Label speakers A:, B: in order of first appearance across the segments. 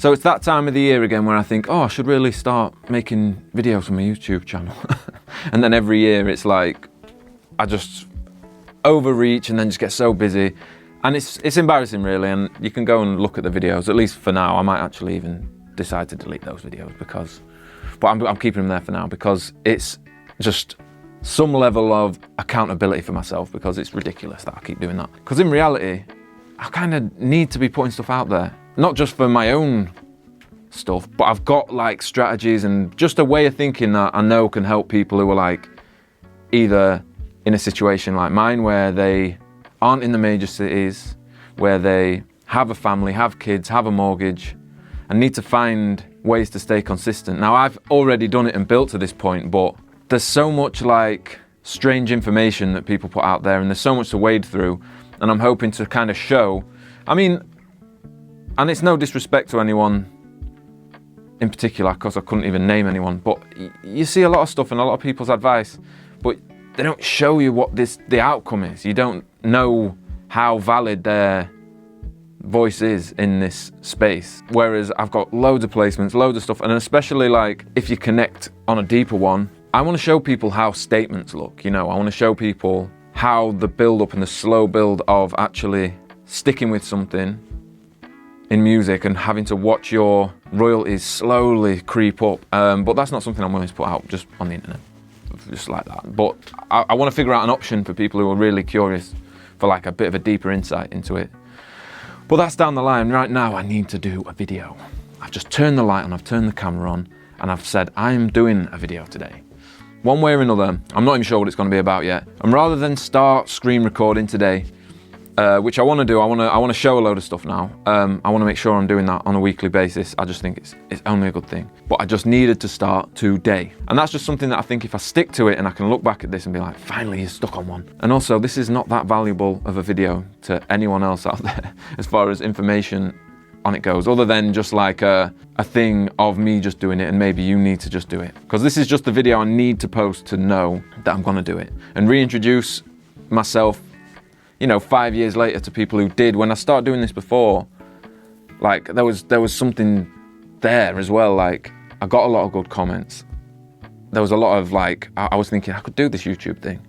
A: So it's that time of the year again where I think, oh, I should really start making videos for my YouTube channel. And then every year it's like, I just overreach and then just get so busy. And it's embarrassing really, and you can go and look at the videos, at least for now. I might actually even decide to delete those videos but I'm keeping them there for now because it's just some level of accountability for myself, because it's ridiculous that I keep doing that. Because in reality, I kind of need to be putting stuff out there, not just for my own stuff, but I've got like strategies and just a way of thinking that I know can help people who are like either in a situation like mine where they aren't in the major cities, where they have a family, have kids, have a mortgage, and need to find ways to stay consistent. Now, I've already done it and built to this point, but there's so much like strange information that people put out there, and there's so much to wade through, and I'm hoping to kind of show, I mean, and it's no disrespect to anyone in particular, because I couldn't even name anyone, but you see a lot of stuff and a lot of people's advice, but they don't show you what the outcome is. You don't know how valid their voice is in this space. Whereas I've got loads of placements, loads of stuff, and especially like if you connect on a deeper one, I want to show people how statements look, you know, I want to show people how the build up and the slow build of actually sticking with something in music and having to watch your royalties slowly creep up. But that's not something I'm willing to put out just on the internet. Just like that. But I want to figure out an option for people who are really curious for like a bit of a deeper insight into it. But that's down the line. Right now I need to do a video. I've just turned the light on, I've turned the camera on, and I've said I'm doing a video today. One way or another, I'm not even sure what it's going to be about yet. And rather than start screen recording today, which I want to do, I want to show a load of stuff now. I want to make sure I'm doing that on a weekly basis. I just think it's only a good thing. But I just needed to start today. And that's just something that I think if I stick to it and I can look back at this and be like, finally you're stuck on one. And also, this is not that valuable of a video to anyone else out there as far as information on it goes, other than just like a thing of me just doing it, and maybe you need to just do it. Because this is just the video I need to post to know that I'm going to do it. And reintroduce myself, you know, 5 years later to people who did. When I started doing this before, like there was something there as well. Like I got a lot of good comments. There was a lot of like, I was thinking I could do this YouTube thing.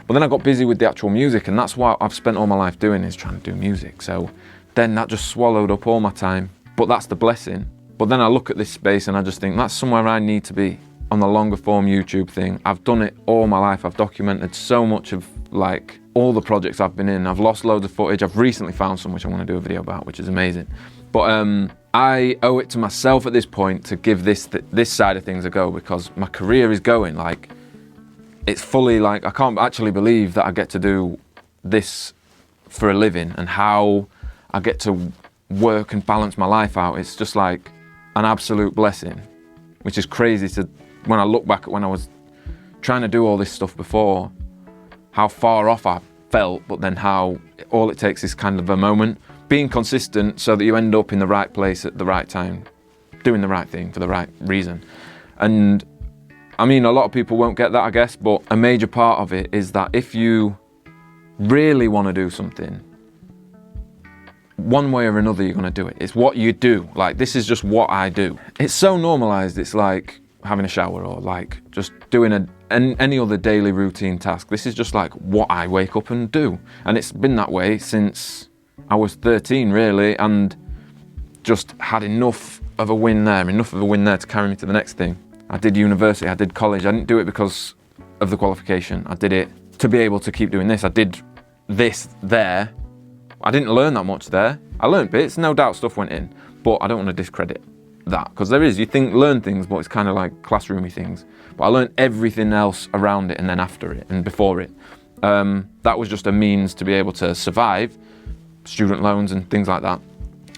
A: But then I got busy with the actual music, and that's what I've spent all my life doing, is trying to do music. So then that just swallowed up all my time. But that's the blessing. But then I look at this space and I just think that's somewhere I need to be on the longer form YouTube thing. I've done it all my life. I've documented so much of like all the projects I've been in. I've lost loads of footage. I've recently found some which I want to do a video about, which is amazing. But I owe it to myself at this point to give this side of things a go, because my career is going like, it's fully like, I can't actually believe that I get to do this for a living, and how I get to work and balance my life out. It's just like an absolute blessing, which is crazy to, when I look back at when I was trying to do all this stuff before, how far off I felt, but then how all it takes is kind of a moment, being consistent so that you end up in the right place at the right time, doing the right thing for the right reason. And I mean, a lot of people won't get that, I guess, but a major part of it is that if you really want to do something, one way or another you're going to do it. It's what you do. Like, this is just what I do. It's so normalized. It's like having a shower, or like just doing any other daily routine task. This is just like what I wake up and do. And it's been that way since I was 13 really, and just had enough of a win there to carry me to the next thing. I did university, I did college. I didn't do it because of the qualification. I did it to be able to keep doing this. I did this there. I didn't learn that much there. I learned bits, no doubt stuff went in, but I don't want to discredit that, because there is, you think learn things, but it's kind of like classroomy things. But I learned everything else around it, and then after it and before it. That was just a means to be able to survive, student loans and things like that,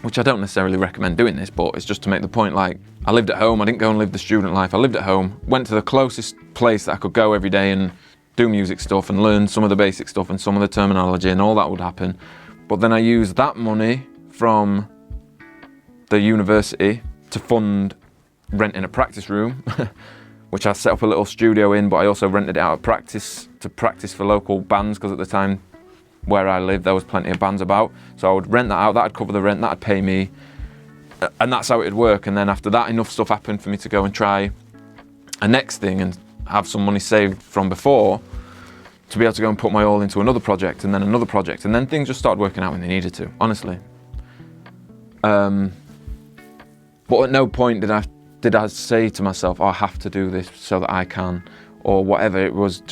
A: which I don't necessarily recommend doing this, but it's just to make the point, like, I lived at home. I didn't go and live the student life. I lived at home, went to the closest place that I could go every day and do music stuff and learn some of the basic stuff and some of the terminology, and all that would happen. But then I used that money from the university to fund renting a practice room, which I set up a little studio in, but I also rented it out to practice for local bands, because at the time where I lived there was plenty of bands about. So I would rent that out, that'd cover the rent, that'd pay me And that's how it'd work. And then after that, enough stuff happened for me to go and try a next thing and have some money saved from before to be able to go and put my all into another project and then another project. And then things just started working out when they needed to, honestly. But at no point did I say to myself, oh, I have to do this so that I can, or whatever. It was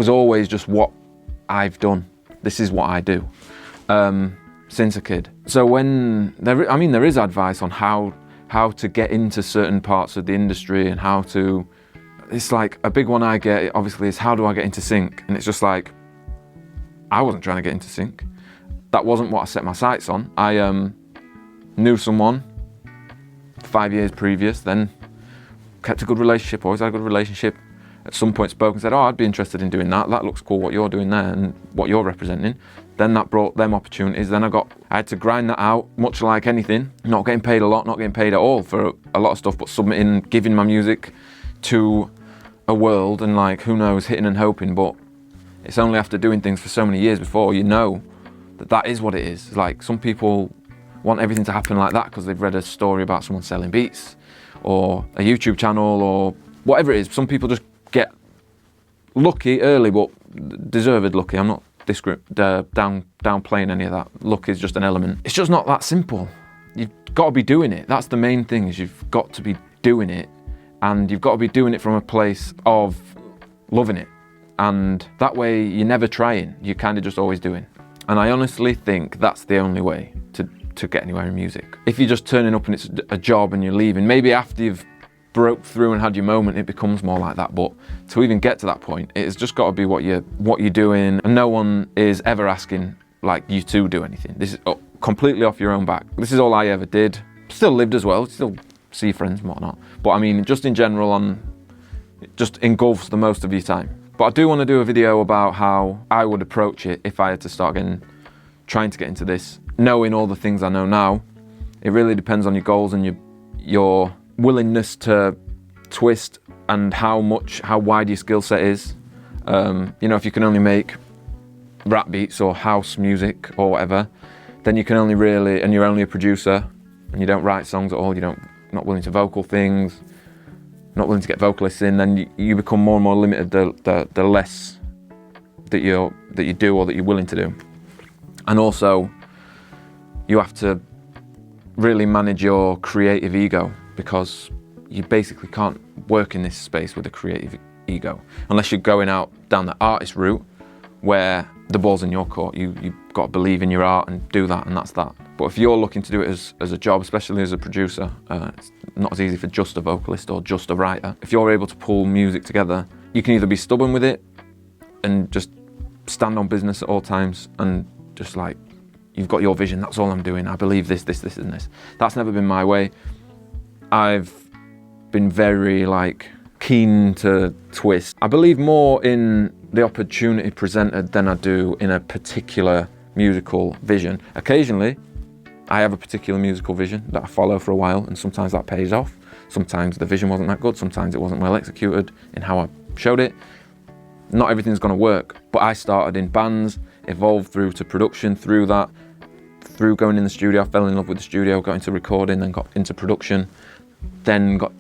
A: always just what I've done. This is what I do since a kid. So when there is advice on how to get into certain parts of the industry and how to. It's like a big one I get obviously is how do I get into sync? And it's just like I wasn't trying to get into sync. That wasn't what I set my sights on. I knew someone 5 years previous, then kept a good relationship, always had a good relationship. At some point spoke and said, oh, I'd be interested in doing that. That looks cool, what you're doing there and what you're representing. Then that brought them opportunities. Then I had to grind that out, much like anything. Not getting paid a lot, not getting paid at all for a lot of stuff, but submitting, giving my music to a world and like, who knows, hitting and hoping. But it's only after doing things for so many years before you know that is what it is. Like some people want everything to happen like that because they've read a story about someone selling beats or a YouTube channel or whatever it is. Some people just get lucky early, but deserved lucky. I'm not downplaying any of that. Luck is just an element. It's just not that simple. You've got to be doing it. That's the main thing, is you've got to be doing it, and you've got to be doing it from a place of loving it. And that way you're never trying, you're kind of just always doing. And I honestly think that's the only way to get anywhere in music. If you're just turning up and it's a job and you're leaving, maybe after you've broke through and had your moment, it becomes more like that. But to even get to that point, it's just got to be what you're doing, and no one is ever asking like you to do anything. This is completely off your own back. This is all I ever did. Still lived as well, still see friends and whatnot. But I mean, just in general, it just engulfs the most of your time. But I do want to do a video about how I would approach it if I had to start trying to get into this. Knowing all the things I know now, it really depends on your goals and your willingness to twist and how wide your skill set is. If you can only make rap beats or house music or whatever, then you can only really, and you're only a producer and you don't write songs at all, not willing to vocal things, not willing to get vocalists in, then you become more and more limited the less that you do or that you're willing to do. And also, you have to really manage your creative ego, because you basically can't work in this space with a creative ego unless you're going out down the artist route where the ball's in your court. You've got to believe in your art and do that, and that's that. But if you're looking to do it as a job, especially as a producer, it's not as easy for just a vocalist or just a writer. If you're able to pull music together, you can either be stubborn with it and just stand on business at all times and just like, you've got your vision, that's all I'm doing, I believe this, and this. That's never been my way. I've been very keen to twist. I believe more in the opportunity presented than I do in a particular musical vision. Occasionally, I have a particular musical vision that I follow for a while, and sometimes that pays off. Sometimes the vision wasn't that good, sometimes it wasn't well executed in how I showed it. Not everything's gonna work, but I started in bands, evolved through to production, through going in the studio. I fell in love with the studio, got into recording, then got into production, then got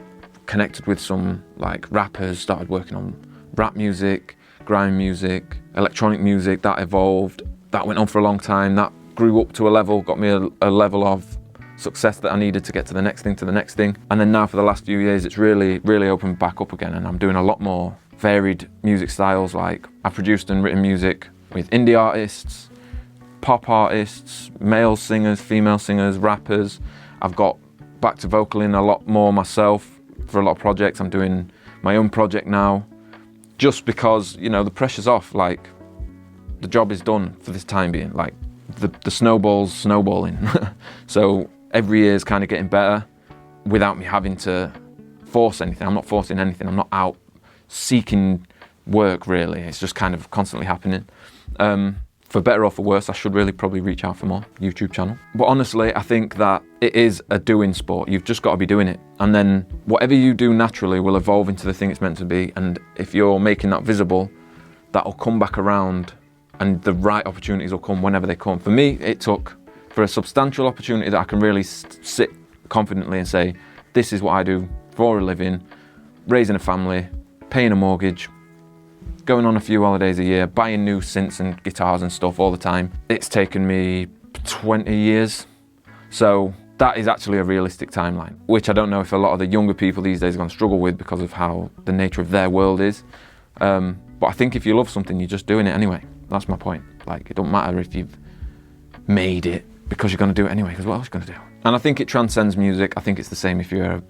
A: connected with some rappers, started working on rap music, grime music, electronic music. That evolved, that went on for a long time, that grew up to a level, got me a level of success that I needed to get to the next thing. And then now for the last few years, it's really, really opened back up again, and I'm doing a lot more varied music styles. I've produced and written music with indie artists, pop artists, male singers, female singers, rappers. I've got back to vocaling a lot more myself for a lot of projects. I'm doing my own project now, just because, the pressure's off. The job is done for this time being. The snowball's snowballing. So every year is kind of getting better without me having to force anything. I'm not forcing anything. I'm not out seeking work, really. It's just kind of constantly happening. For better or for worse, I should really probably reach out for more YouTube channel. But honestly, I think that it is a doing sport. You've just got to be doing it. And then whatever you do naturally will evolve into the thing it's meant to be. And if you're making that visible, that'll come back around, and the right opportunities will come whenever they come. For me, it took for a substantial opportunity that I can really sit confidently and say, this is what I do for a living, raising a family, paying a mortgage, going on a few holidays a year, buying new synths and guitars and stuff all the time. It's taken me 20 years. So that is actually a realistic timeline, which I don't know if a lot of the younger people these days are going to struggle with because of how the nature of their world is. But I think if you love something, you're just doing it anyway. That's my point. Like, it don't matter if you've made it, because you're going to do it anyway, because what else are you going to do? And I think it transcends music. I think it's the same if you're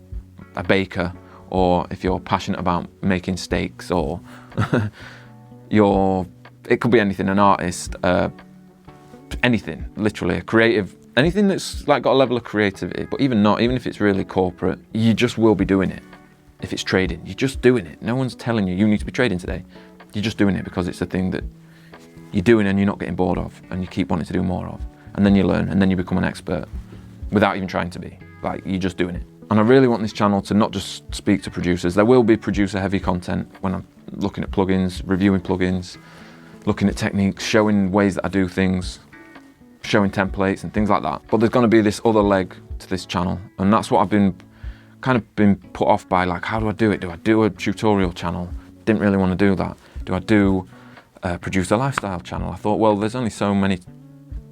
A: a baker, or if you're passionate about making steaks, or it could be anything, an artist, anything, literally, a creative, anything that's like got a level of creativity, but even if it's really corporate, you just will be doing it. If it's trading, you're just doing it. No one's telling you need to be trading today. You're just doing it because it's a thing that you're doing and you're not getting bored of, and you keep wanting to do more of. And then you learn, and then you become an expert without even trying to be. Like, you're just doing it. And I really want this channel to not just speak to producers. There will be producer-heavy content when I'm looking at plugins, reviewing plugins, looking at techniques, showing ways that I do things, showing templates and things like that. But there's going to be this other leg to this channel, and that's what I've been put off by. Like, how do I do it? Do I do a tutorial channel? Didn't really want to do that. Do I do a producer lifestyle channel? I thought, well, there's only so many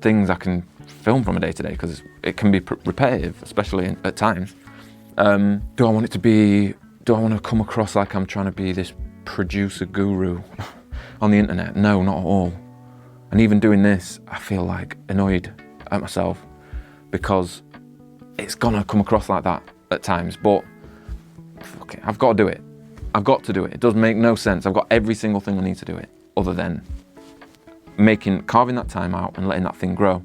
A: things I can film from a day to day, because it can be repetitive, especially at times. Do I want to come across like I'm trying to be this producer guru on the internet? No, not at all. And even doing this, I feel like annoyed at myself, because it's gonna come across like that at times, but fuck it, I've got to do it. I've got to do it. It does make no sense. I've got every single thing I need to do it, other than carving that time out and letting that thing grow.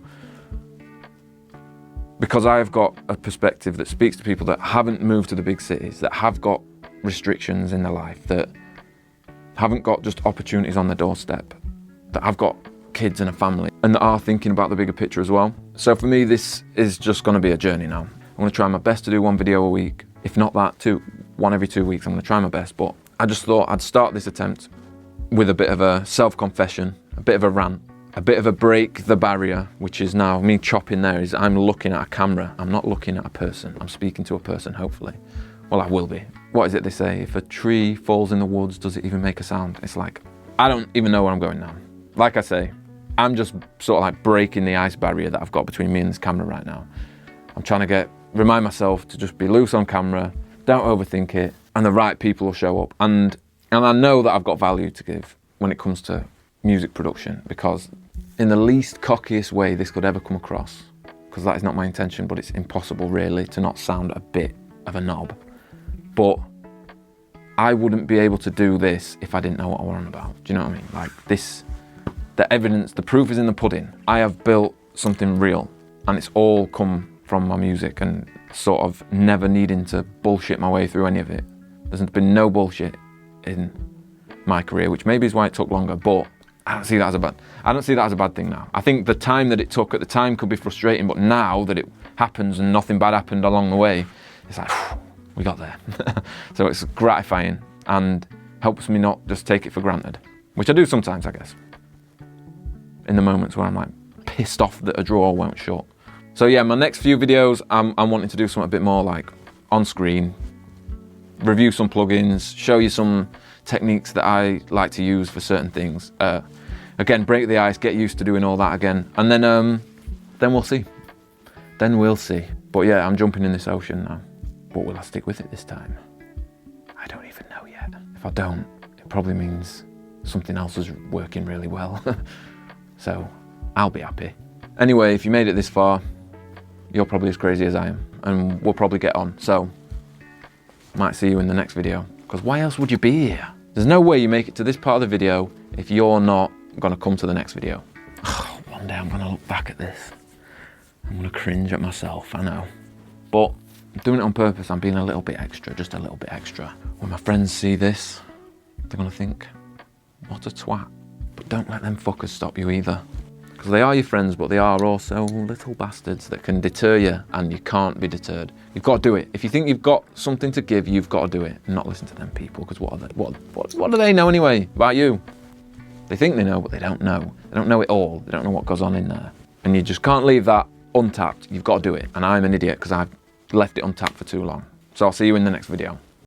A: Because I've got a perspective that speaks to people that haven't moved to the big cities, that have got restrictions in their life, that haven't got just opportunities on their doorstep, that have got kids and a family, and that are thinking about the bigger picture as well. So for me, this is just going to be a journey now. I'm going to try my best to do one video a week. If not that, one every 2 weeks. I'm going to try my best, but I just thought I'd start this attempt with a bit of a self-confession, a bit of a rant, a bit of a break the barrier, which is now me chopping there, is I'm looking at a camera. I'm not looking at a person. I'm speaking to a person, hopefully. Well, I will be. What is it they say? If a tree falls in the woods, does it even make a sound? It's like, I don't even know where I'm going now. Like I say, I'm just sort of like breaking the ice barrier that I've got between me and this camera right now. I'm trying to remind myself to just be loose on camera, don't overthink it, and the right people will show up. And I know that I've got value to give when it comes to music production, because in the least cockiest way this could ever come across, because that is not my intention, but it's impossible really to not sound a bit of a knob. But I wouldn't be able to do this if I didn't know what I was on about. Do you know what I mean? Like this, the evidence, the proof is in the pudding. I have built something real, and it's all come from my music and sort of never needing to bullshit my way through any of it. There's been no bullshit in my career, which maybe is why it took longer, but I don't see that as a bad thing now. I think the time that it took at the time could be frustrating, but now that it happens and nothing bad happened along the way, it's like, we got there. So it's gratifying and helps me not just take it for granted, which I do sometimes, I guess, in the moments where I'm like pissed off that a drawer won't shut. So yeah, my next few videos, I'm wanting to do something a bit more like on screen, review some plugins, show you some techniques that I like to use for certain things. Again, break the ice, get used to doing all that again, and then we'll see. Then we'll see. But yeah, I'm jumping in this ocean now. But will I stick with it this time? I don't even know yet. If I don't, it probably means something else is working really well. So I'll be happy. Anyway, if you made it this far, you're probably as crazy as I am, and we'll probably get on. So might see you in the next video, because why else would you be here? There's no way you make it to this part of the video if you're not gonna come to the next video. One day I'm gonna look back at this. I'm gonna cringe at myself, I know. But I'm doing it on purpose. I'm being a little bit extra, just a little bit extra. When my friends see this, they're gonna think, what a twat. But don't let them fuckers stop you either. Because they are your friends, but they are also little bastards that can deter you, and you can't be deterred. You've got to do it. If you think you've got something to give, you've got to do it, and not listen to them people, because what do they know anyway about you? They think they know, but they don't know. They don't know it all. They don't know what goes on in there. And you just can't leave that untapped. You've got to do it. And I'm an idiot because I've left it untapped for too long. So I'll see you in the next video.